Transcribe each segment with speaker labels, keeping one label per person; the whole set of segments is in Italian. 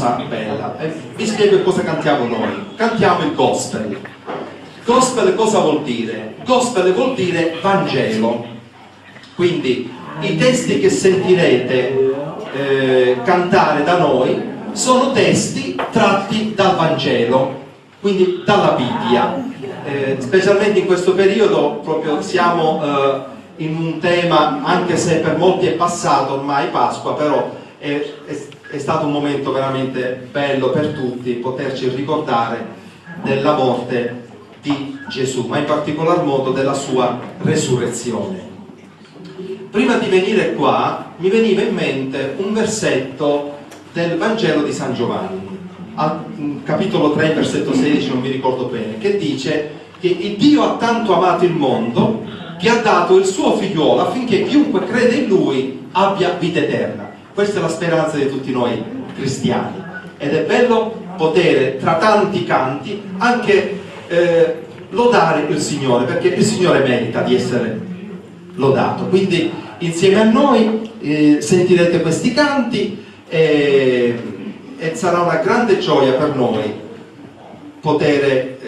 Speaker 1: cosa bella. Vi spiego cosa cantiamo noi. Cantiamo il gospel. Gospel cosa vuol dire? Gospel vuol dire Vangelo. Quindi i testi che sentirete cantare da noi sono testi tratti dal Vangelo, quindi dalla Bibbia. Specialmente in questo periodo proprio siamo in un tema, anche se per molti è passato ormai Pasqua, però è stato un momento veramente bello per tutti poterci ricordare della morte di Gesù, ma in particolar modo della sua resurrezione. Prima di venire qua mi veniva in mente un versetto del Vangelo di San Giovanni, al capitolo 3, versetto 16, non mi ricordo bene, che dice che il Dio ha tanto amato il mondo che ha dato il suo figliuolo affinché chiunque crede in lui abbia vita eterna. Questa è la speranza di tutti noi cristiani, ed è bello poter tra tanti canti anche lodare il Signore, perché il Signore merita di essere lodato. Quindi insieme a noi sentirete questi canti e sarà una grande gioia per noi poter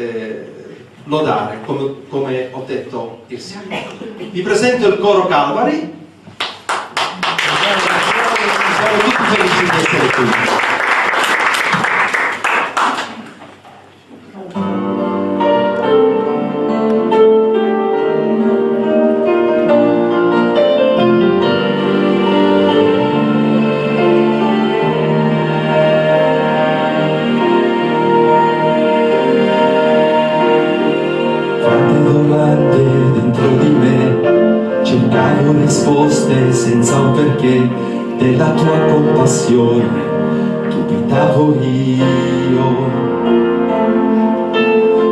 Speaker 1: lodare, come ho detto, il Signore. Vi presento il coro Calvary. Siamo tutti felici di essere qui.
Speaker 2: Senza un perché della tua compassione dubitavo io,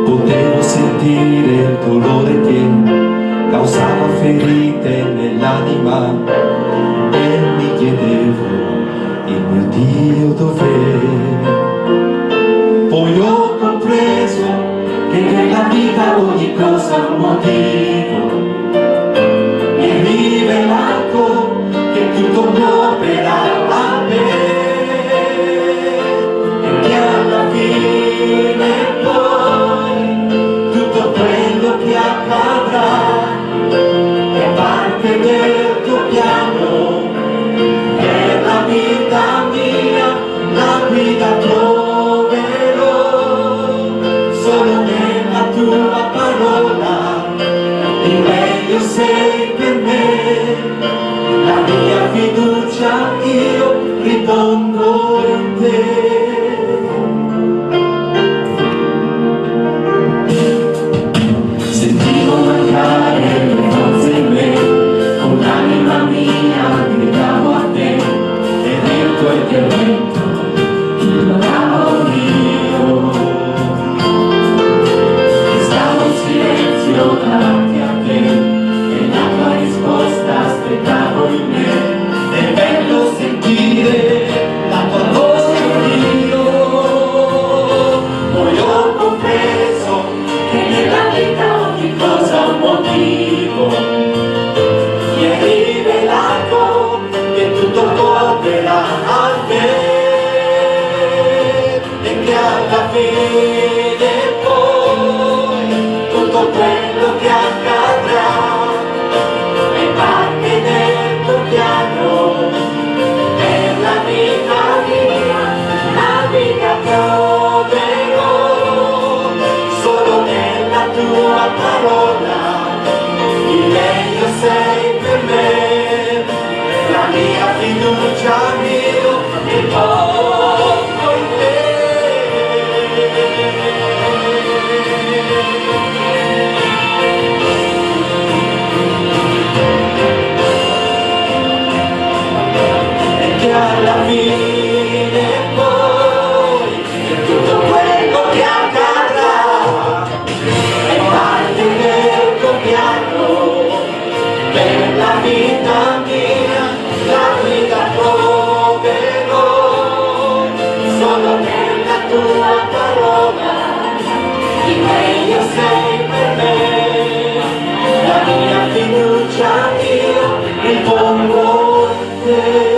Speaker 2: potevo sentire il dolore che causava ferite nell'anima e mi chiedevo il mio Dio dov'è. Poi ho compreso che nella vita ogni cosa ha un motivo, mi è rivelato che tutto opera a me e che alla fine poi tutto quello che accadrà è parte del tuo piano per la vita mia. La guida troverò solo nella tua parola, il meglio sei per me. La mia fiducia io ripongo in te. Sentivo mancare le forze in me, con l'anima mia gridavo a te, e nel tuo intervento imploravo io. E stavo in silenzio davanti a te, e la tua risposta aspettavo in me. È bello sentire la tua voce, Dio. Poi ho compreso che nella vita ogni cosa ha un motivo, mi è rivelato che tutto coopera a te e che alla fine poi tutto quello che accadrà è parte del tuo piano per la vita mia. La vita troverò solo nella tua parola, il meglio sei per me. La mia fiducia io ripongo in te. E che alla fine poi tutto quello che accadrà è parte del tuo piano per la vita mia. La guida troverò solo nella tua parola, il meglio sei per me. La mia fiducia io ripongo in te.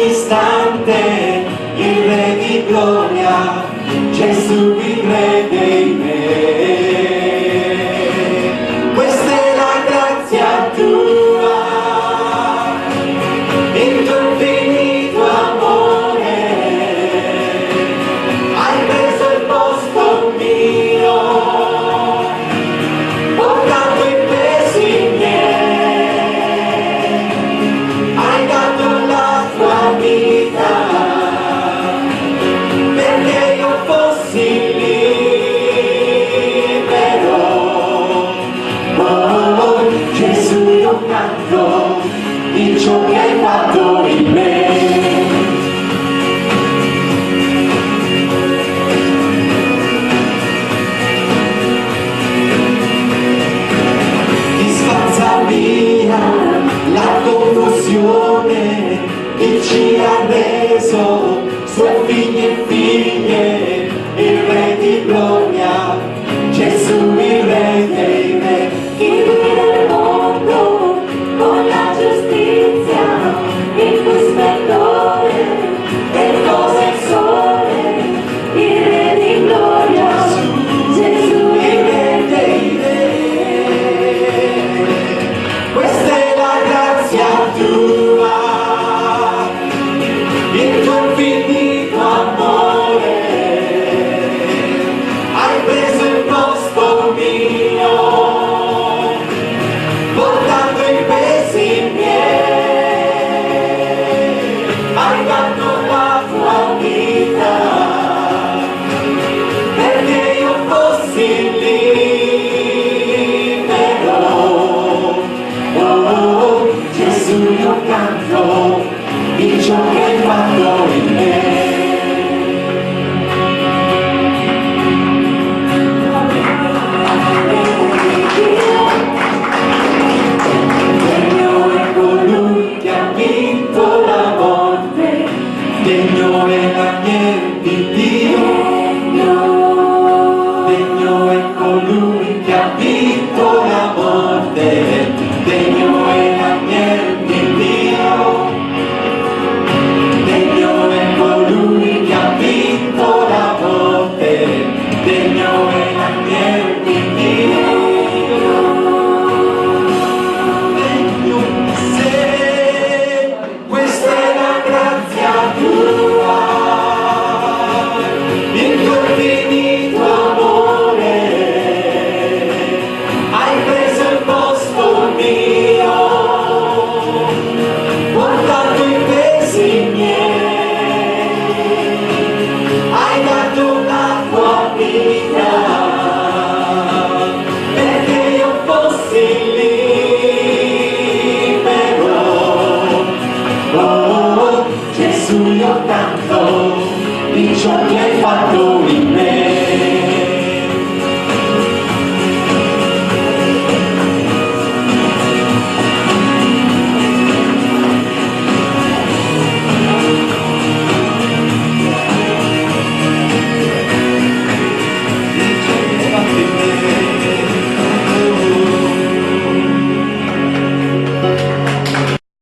Speaker 2: istante, il Re di gloria, Gesù il Re dei Re. Questa è la grazia tua, il tuo infinito amore, hai preso il posto mio, portando i pesi miei, hai dato la tua vita perché io fossi libero. Oh, Gesù, io canto di ciò che hai fatto in me. Ti spazza via la confusione, chi ci ha reso suoi figli e figlie, il Re di gloria, Gesù il Re dei Re.
Speaker 3: Chi guida il mondo con la giustizia, il tuo splendore, e posa il sole, il Re di gloria, Gesù il Re dei Re.
Speaker 2: Questa è la grazia tua, il tuo infinito amore, hai preso il posto mio, portando i pesi miei, hai dato la tua vita perché io fossi libero. Oh, Gesù, io canto di ciò che hai fatto in me. Degno è colui che ha vinto la morte, degno è l'agnello di Dio, degno è colui che ha vinto la morte, degno è l'agnello di Dio, degno è colui che ha vinto la morte, degno è l'agnello di Dio.